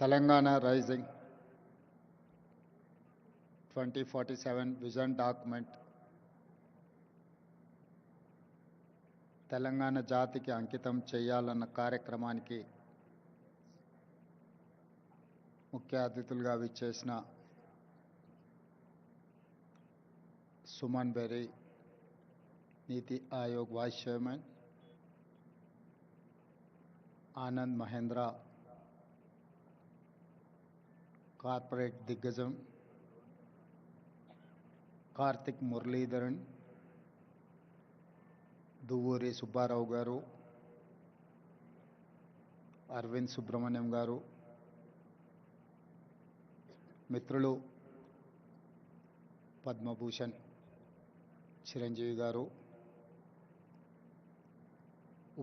Telangana Rising 2047 Vision Document Telangana జాతికి అంకితం చేయాలన్న కార్యక్రమానికి ముఖ్య అతిథులుగా విచ్చేసిన Suman Bery, NITI Aayog vice chairman, Anand Mahindra, corporate దిగ్గజం కార్తిక్ మురళీధరన్, దువ్వూరి సుబ్బారావు గారు, అరవింద్ సుబ్రహ్మణ్యం గారు, మిత్రులు పద్మభూషణ్ చిరంజీవి గారు,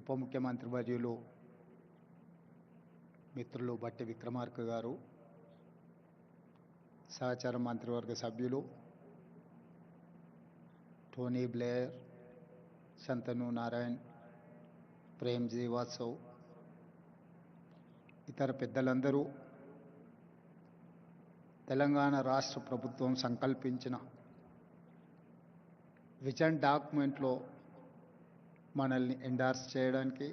ఉప ముఖ్యమంత్రి వర్యులు మిత్రులు బట్టి విక్రమార్క గారు, సహచర మంత్రివర్గ సభ్యులు టోనీ బ్లేయర్, శంతను నారాయణ్, ప్రేమ్జీ వాత్సవ్, ఇతర పెద్దలందరూ తెలంగాణ రాష్ట్ర ప్రభుత్వం సంకల్పించిన విజన్ డాక్యుమెంట్లో మనల్ని ఎండార్స్ చేయడానికి,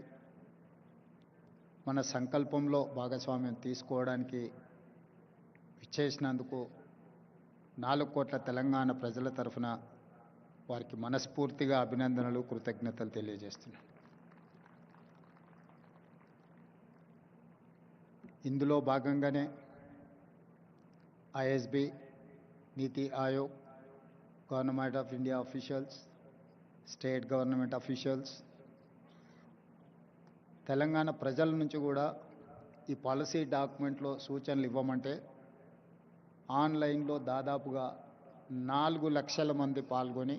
మన సంకల్పంలో భాగస్వామ్యం తీసుకోవడానికి విచ్చేసినందుకు 4 కోట్ల తెలంగాణ ప్రజల తరఫున వారికి మనస్ఫూర్తిగా అభినందనలు, కృతజ్ఞతలు తెలియజేస్తున్నాను. ఇందులో భాగంగానే ISB, NITI Aayog, government of India officials, state government officials, Telangana ప్రజల నుంచి కూడా ఈ పాలసీ డాక్యుమెంట్లో సూచనలు ఇవ్వమంటే ఆన్లైన్లో దాదాపుగా 4 లక్షల మంది పాల్గొని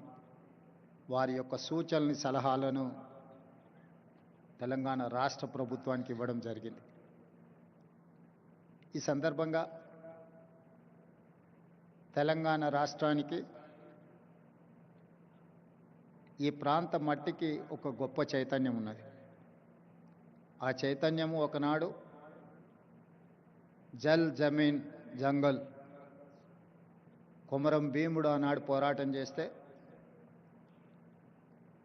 వారి యొక్క సూచనల్ని, సలహాలను తెలంగాణ రాష్ట్ర ప్రభుత్వానికి ఇవ్వడం జరిగింది. ఈ సందర్భంగా తెలంగాణ రాష్ట్రానికి, ఈ ప్రాంత మట్టికి ఒక గొప్ప చైతన్యం ఉన్నది. ఆ చైతన్యము ఒకనాడు జల్ జమీన్ జంగల్, కొమరం భీముడు ఆనాడు పోరాటం చేస్తే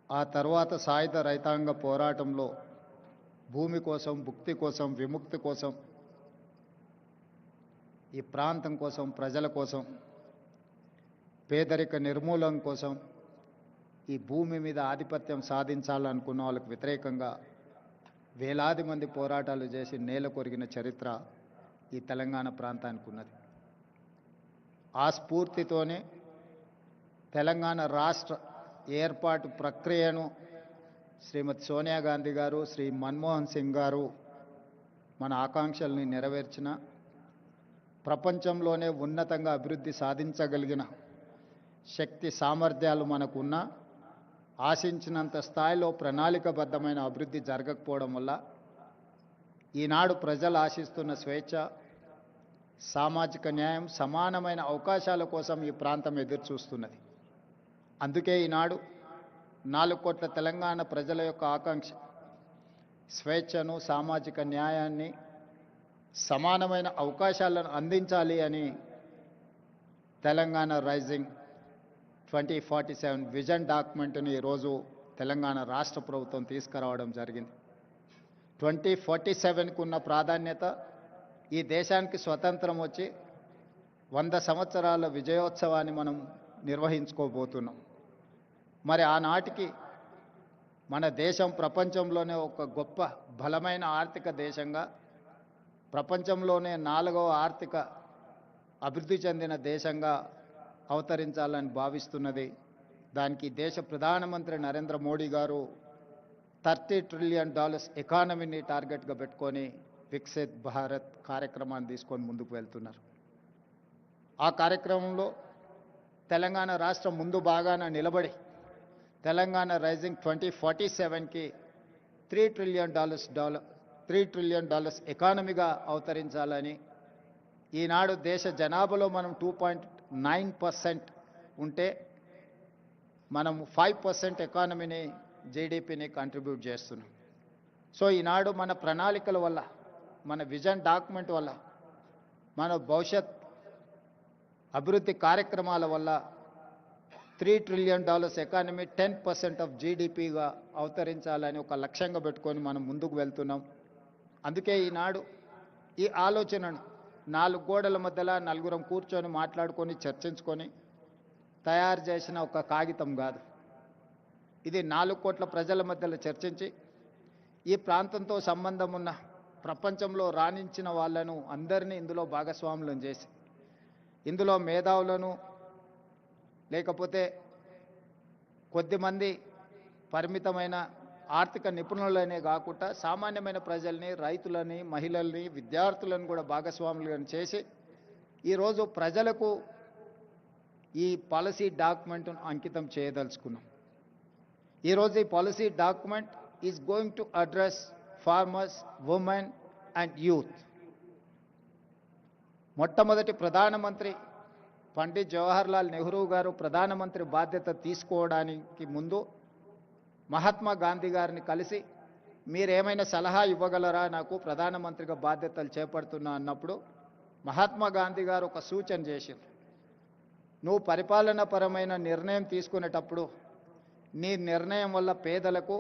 ఆ తర్వాత సాయుధ రైతాంగ పోరాటంలో భూమి కోసం, భుక్తి కోసం, విముక్తి కోసం, ఈ ప్రాంతం కోసం, ప్రజల కోసం, పేదరిక నిర్మూలన కోసం, ఈ భూమి మీద ఆధిపత్యం సాధించాలనుకున్న వాళ్ళకు వ్యతిరేకంగా వేలాది మంది పోరాటాలు చేసి నేల కొరిగిన చరిత్ర ఈ తెలంగాణ ప్రాంతానికి ఉన్నది. ఆ స్ఫూర్తితోనే తెలంగాణ రాష్ట్ర ఏర్పాటు ప్రక్రియను శ్రీమతి సోనియా గాంధీ గారు, శ్రీ మన్మోహన్ సింగ్ గారు మన ఆకాంక్షల్ని నెరవేర్చిన, ప్రపంచంలోనే ఉన్నతంగా అభివృద్ధి సాధించగలిగిన శక్తి సామర్థ్యాలు మనకున్న, ఆశించినంత స్థాయిలో ప్రణాళికబద్ధమైన అభివృద్ధి జరగకపోవడం వల్ల ఈనాడు ప్రజలు ఆశిస్తున్న స్వేచ్ఛ, సామాజిక న్యాయం, సమానమైన అవకాశాల కోసం ఈ ప్రాంతం ఎదురు చూస్తున్నది. అందుకే ఈనాడు 4 కోట్ల తెలంగాణ ప్రజల యొక్క ఆకాంక్ష స్వేచ్ఛను, సామాజిక న్యాయాన్ని, సమానమైన అవకాశాలను అందించాలి అని తెలంగాణ రైజింగ్ 2047 విజన్ డాక్యుమెంట్ని ఈరోజు తెలంగాణ రాష్ట్ర ప్రభుత్వం తీసుకురావడం జరిగింది. 2047కు ఉన్న ప్రాధాన్యత, ఈ దేశానికి స్వతంత్రం వచ్చి 100 సంవత్సరాల విజయోత్సవాన్ని మనం నిర్వహించుకోబోతున్నాం. మరి ఆనాటికి మన దేశం ప్రపంచంలోనే ఒక గొప్ప బలమైన ఆర్థిక దేశంగా, ప్రపంచంలోనే 4వ ఆర్థిక అభివృద్ధి చెందిన దేశంగా అవతరించాలని భావిస్తున్నది. దానికి దేశ ప్రధానమంత్రి నరేంద్ర మోడీ గారు $30 ట్రిలియన్ ఎకానమీని టార్గెట్గా పెట్టుకొని వికసిత్ భారత్ కార్యక్రమాన్ని తీసుకొని ముందుకు వెళ్తున్నారు. ఆ కార్యక్రమంలో తెలంగాణ రాష్ట్రం ముందు బాగాన నిలబడి తెలంగాణ రైజింగ్ 2047కి $3 ట్రిలియన్ ఎకానమీగా అవతరించాలని, ఈనాడు దేశ జనాభాలో మనం 2.9% ఉంటే మనం 5% ఎకానమీని, జీడిపిని కంట్రిబ్యూట్ చేస్తున్నాం. సో ఈనాడు మన ప్రణాళికల వల్ల, మన విజన్ డాక్యుమెంట్ వల్ల మన భవిష్యత్ అభివృద్ధి కార్యక్రమాల వల్ల $3 trillion ఎకానమీ 10% ఆఫ్ జీడిపిగా అవతరించాలని ఒక లక్ష్యంగా పెట్టుకొని మనం ముందుకు వెళ్తున్నాం. అందుకే ఈనాడు ఈ ఆలోచనను 4 గోడల మధ్యలో నలుగురం కూర్చొని మాట్లాడుకొని చర్చించుకొని తయారు చేసిన ఒక కాగితం కాదు. ఇది 4 కోట్ల ప్రజల మధ్యలో చర్చించి ఈ ప్రాంతంతో సంబంధం ఉన్న ప్రపంచంలో రాణించిన వాళ్ళను అందరినీ ఇందులో భాగస్వాములను చేసి ఇందులో మేధావులను లేకపోతే కొద్దిమంది పరిమితమైన ఆర్థిక నిపుణులనే కాకుండా సామాన్యమైన ప్రజల్ని, రైతులని, మహిళల్ని, విద్యార్థులను కూడా భాగస్వాములను చేసి ఈరోజు ప్రజలకు ఈ పాలసీ డాక్యుమెంట్ను అంకితం చేయదలుచుకున్నాం. ఈరోజు ఈ policy document is going to address farmers, women and youth. మొట్టమొదటి ప్రధానమంత్రి పండిత్ జవహర్లాల్ నెహ్రూ గారు ప్రధానమంత్రి బాధ్యత తీసుకోవడానికి ముందు మహాత్మా గాంధీ గారిని కలిసి మీరేమైనా సలహా ఇవ్వగలరా, నాకు ప్రధానమంత్రిగా బాధ్యతలు చేపడుతున్నా అన్నప్పుడు మహాత్మా గాంధీ గారు ఒక సూచన చేశారు. నువ్వు పరిపాలనాపరమైన నిర్ణయం తీసుకునేటప్పుడు నీ నిర్ణయం వల్ల పేదలకు,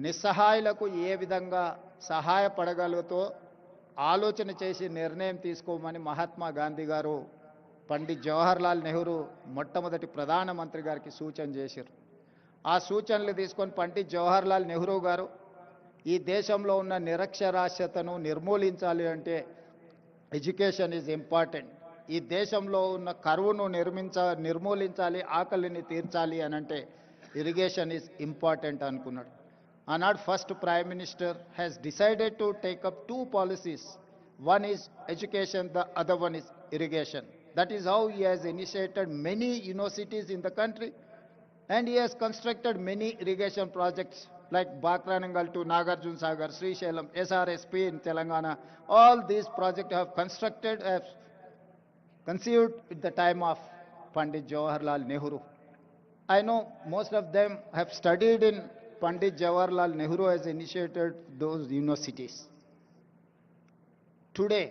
నిస్సహాయులకు ఏ విధంగా సహాయపడగలుగుతో ఆలోచన చేసి నిర్ణయం తీసుకోమని మహాత్మా గాంధీ గారు పండిత్ జవహర్లాల్ నెహ్రూ మొట్టమొదటి ప్రధానమంత్రి గారికి సూచన చేశారు. ఆ సూచనలు తీసుకొని పండిత్ జవహర్లాల్ నెహ్రూ గారు ఈ దేశంలో ఉన్న నిరక్షరాస్యతను నిర్మూలించాలి అంటే ఎడ్యుకేషన్ ఈజ్ ఇంపార్టెంట్, ఈ దేశంలో ఉన్న కరువును నిర్మూలించాలి, ఆకలిని తీర్చాలి అని అంటే ఇరిగేషన్ ఈజ్ ఇంపార్టెంట్ అనుకున్నాడు. ఆనాడు first prime minister has decided to take up 2 policies. One is education, the other one is irrigation. That is how he has initiated many universities in the country, and he has constructed many irrigation projects like Bakranangal to Nagarjuna Sagar, Srisailam, SRSP in Telangana. All these projects have conceived at the time of Pandit Jawaharlal Nehru. I know most of them have studied in Pandit Jawaharlal Nehru has initiated those universities. Today,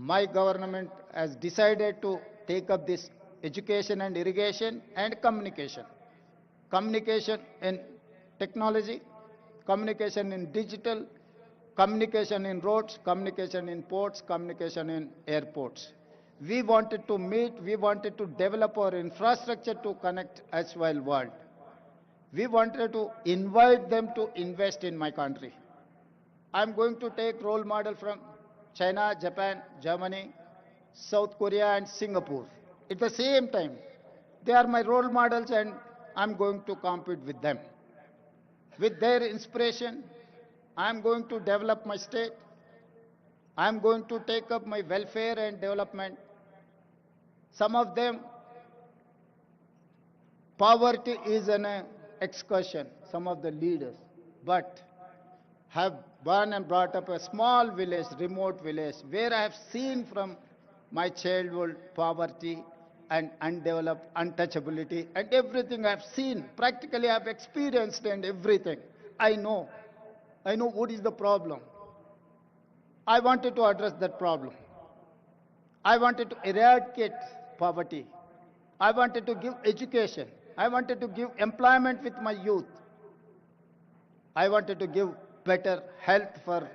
my government has decided to take up this education and irrigation and communication. Communication in technology, communication in digital, communication in roads, communication in ports, communication in airports. We wanted to meet, we wanted to develop our infrastructure to connect as well world. We wanted to invite them to invest in my country. I'm going to take role model from China, Japan, Germany, South Korea and Singapore. At the same time, they are my role models and I'm going to compete with them. With their inspiration, I'm going to develop my state. I'm going to take up my welfare and development. Some of them, poverty is an excursion, some of the leaders, but have born and brought up a small village, remote village, where I have seen from my childhood poverty and undeveloped untouchability and everything I have seen. Practically I have experienced and everything. I know what is the problem. I wanted to address that problem. I wanted to eradicate poverty. I wanted to give education. I wanted to give employment with my youth. I wanted to give better health for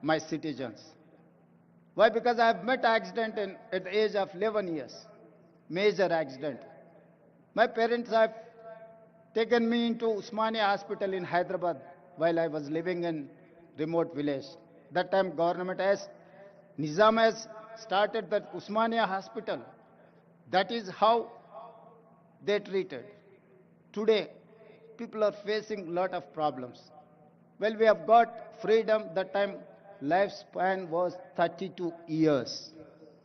my citizens. Why? Because I have met accident at the age of 11 years, major accident. My parents have taken me into Usmania Hospital in Hyderabad while I was living in remote village. That time government has, Nizam has started that Usmania Hospital. That is how they treated. Today, people are facing a lot of problems. Well, we have got freedom. That time, lifespan was 32 years.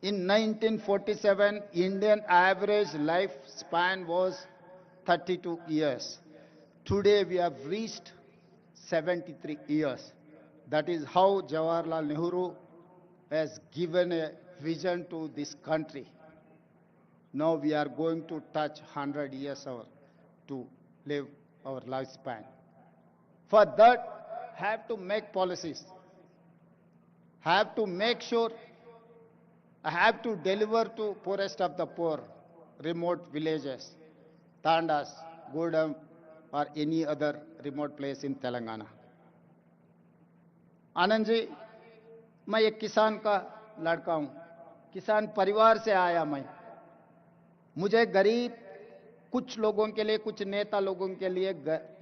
In 1947, Indian average lifespan was 32 years. Today, we have reached 73 years. That is how Jawaharlal Nehru has given a vision to this country. Now we are going to touch 100 years to live our lifespan. For that, have to make policies, have to make sure I have to deliver to poorest of the poor, remote villages, Tandas, Gudam, or any other remote place in Telangana. Anand ji, मैं एक किसान का लड़का हूं, किसान परिवार से आया मैं। मुझे गरीब कुछ लोगों के लिए, कुछ नेता लोगों के लिए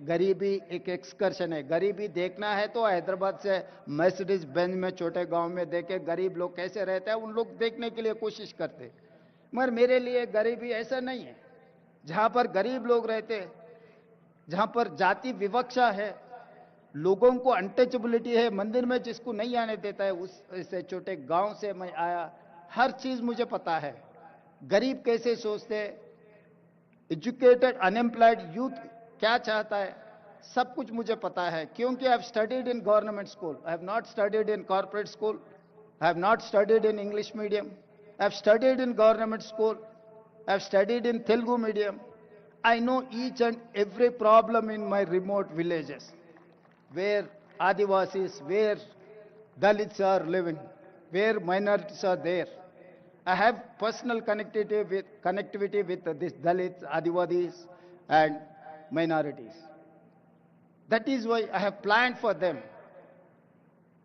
गरीबी एक एक्सकर्शन है। गरीबी देखना है तो हैदराबाद से मर्सिडीज बेंज में छोटे गांव में देखे गरीब लोग कैसे रहते हैं, उन लोग देखने के लिए कोशिश करते। मगर मेरे लिए गरीबी ऐसा नहीं है। जहां पर गरीब लोग रहते, जहां पर जाति विवक्षा है, लोगों को अनटचेबिलिटी है, मंदिर में जिसको नहीं आने देता है, उस ऐसे छोटे गांव से मैं आया। हर चीज मुझे पता है, गरीब कैसे सोचते, एजुकेटेड अनएम्प्लॉयड यूथ क्या चाहता है, सब कुछ मुझे पता है। क्योंकि I have studied in government school, I have not studied in corporate school, I have not studied in English medium, I have studied in government school, I have studied in Telugu medium. I know each and every problem in my remote villages, where Adivasis, where Dalits are living, where minorities are there. I have personal connectivity with these Dalits, Adivasis, and minorities. That is why I have planned for them.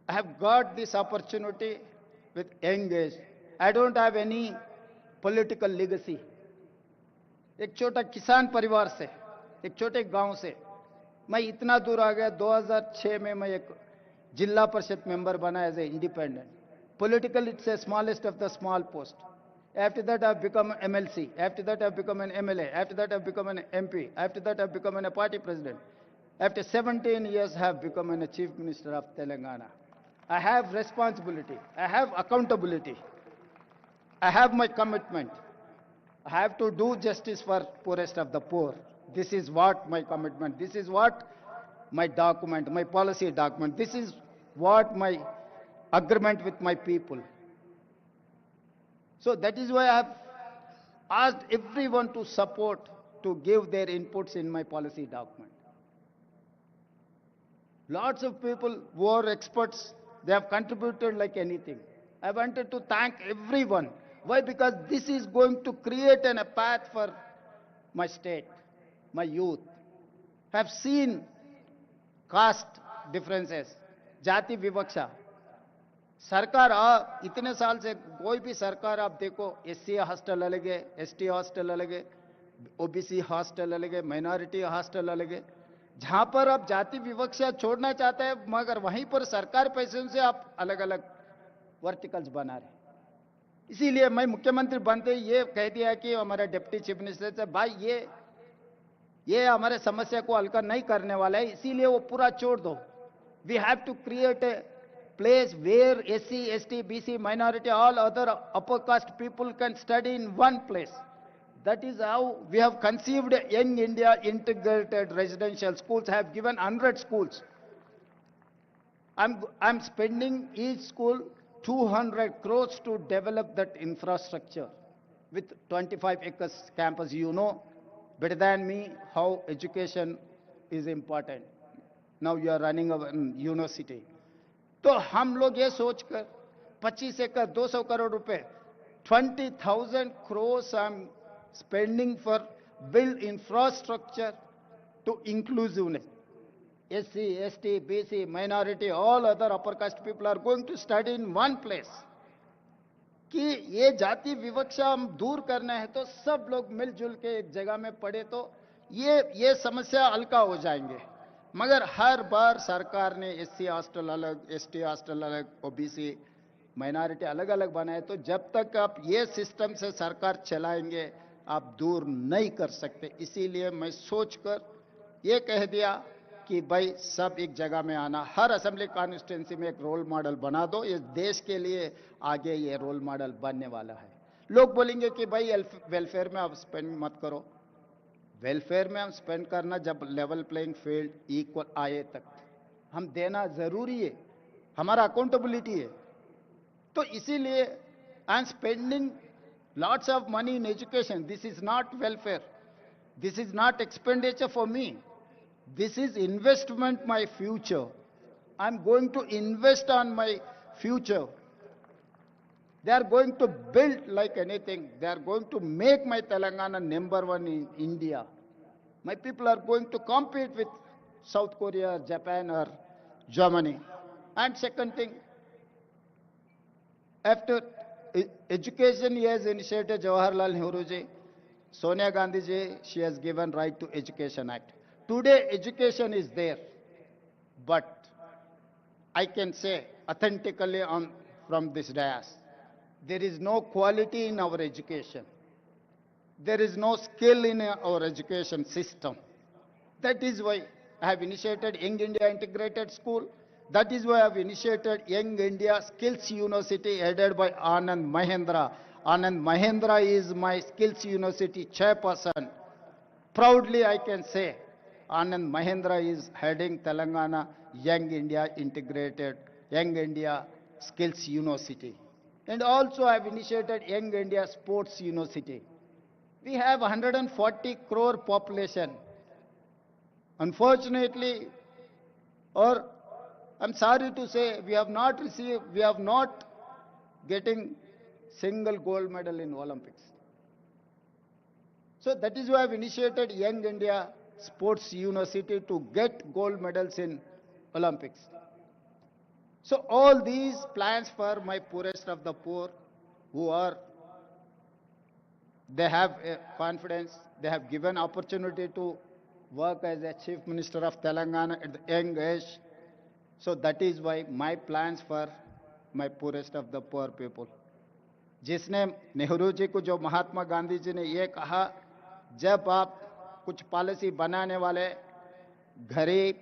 I have got this opportunity with young age. I don't have any political legacy. एक छोटा किसान परिवार से, एक छोटे गांव से मैं इतना दूर आ गया। 2006 में मैं एक जिला परिषद मेंबर बना as a independent. Political it's a smallest of the small post. After that I have become MLC, after that I have become an MLA, after that I have become an MP, after that I have become an party president, after 17 years I have become a chief minister of Telangana. I have responsibility, I have accountability, I have my commitment. I have to do justice for poorest of the poor. This is what my commitment, this is what my document, my policy document, this is what my agreement with my people. So that is why I have asked everyone to support, to give their inputs in my policy document. Lots of people who are experts, they have contributed like anything. I wanted to thank everyone. Why? Because this is going to create a path for my state, my youth. I have seen caste differences, जाति विवक्षा। सरकार इतने साल से कोई भी सरकार आप देखो, SC हॉस्टल अलग है, ST हॉस्टल अलग है, OBC हॉस्टल अलग है, माइनॉरिटी हॉस्टल अलग है। जहां पर आप जाति विवक्षा छोड़ना चाहते हैं, मगर वहीं पर सरकार पैसों से आप अलग अलग वर्टिकल्स बना रहे। इसीलिए मैं मुख्यमंत्री बनते ये कह दिया कि हमारे डिप्टी चीफ मिनिस्टर से, भाई ये हमारे समस्या को हल्का नहीं करने वाला है, इसीलिए वो पूरा छोड़ दो। We have to create a place where SC, ST, BC, minority, all other upper caste people can study in one place. That is how we have conceived Young India Integrated Residential Schools. I have given 100 schools. I'm spending each school 200 crores to develop that infrastructure with 25 acres campus. You know better than me how education is important. Now you are running a university. तो हम लोग ये सोचकर 25 एकड़ 200 करोड़ रुपए 20,000 crores I'm spending for build infrastructure to inclusiveness. SC, ST, BC, minority, all other upper caste people are going to study in one place. कि ये जाति विवक्षा हम दूर करना है तो सब लोग मिलजुल के एक जगह में पढ़े तो ये समस्या हल्का हो जाएंगे। मगर हर बार सरकार ने SC हॉस्टल अलग, ST हॉस्टल अलग, OBC माइनॉरिटी अलग अलग बनाए, तो जब तक आप ये सिस्टम से सरकार चलाएंगे आप दूर नहीं कर सकते। इसीलिए मैं सोचकर ये कह दिया कि भाई सब एक जगह में आना, हर असेंबली कॉन्स्टिट्यूंसी में एक रोल मॉडल बना दो। इस देश के लिए आगे ये रोल मॉडल बनने वाला है। लोग बोलेंगे कि भाई वेलफेयर में आप स्पेंड मत करो। वेलफेयर में हम स्पेंड करना जब लेवल प्लेइंग फील्ड इक्वल आए तक हम देना जरूरी है, हमारा अकाउंटेबिलिटी है। तो इसीलिए I am spending lots of money in education. This is not welfare. This is not expenditure for me. This is investment my future. I'm going to invest on my future. They are going to build like anything. They are going to make my Telangana number one in India. My people are going to compete with South Korea, Japan, or Germany. And second thing, after education, he has initiated Jawaharlal Nehru ji, Sonia Gandhi ji, she has given Right to Education Act. Today, education is there, but I can say authentically from this dais, there is no quality in our education. There is no skill in our education system. That is why I have initiated Young India Integrated School. That is why I have initiated Young India Skills University headed by Anand Mahendra. Anand Mahendra is my Skills University chairperson. Proudly I can say Anand Mahendra is heading Telangana Young India Integrated, Young India Skills University. And also I have initiated Young India Sports University. We have 140 crore population. Unfortunately, or I'm sorry to say, we have not getting single gold medal in Olympics. So that is why I've initiated Young India Sports University to get gold medals in Olympics. So all these plans for my poorest of the poor they have confidence, they have given opportunity to work as a Chief Minister of Telangana at the young age. So that is why my plans for my poorest of the poor people. जिसने नेहरू जी को जो महात्मा गांधी जी ने ये कहा, जब आप कुछ policy बनाने वाले गरीब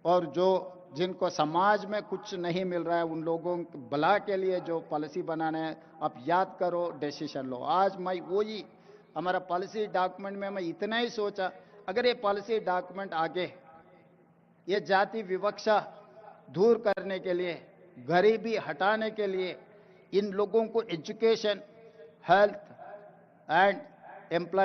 और जो जिनको समाज में कुछ नहीं मिल रहा है उन लोगों के भला के लिए जो पॉलिसी बनाना है, आप याद करो, डिसीजन लो. आज मैं वही हमारा पॉलिसी डॉक्यूमेंट में मैं इतना ही सोचा, अगर ये पॉलिसी डॉक्यूमेंट आगे ये जाति विवक्षा दूर करने के लिए, गरीबी हटाने के लिए, इन लोगों को एजुकेशन, हेल्थ एंड एम्प्लॉयमेंट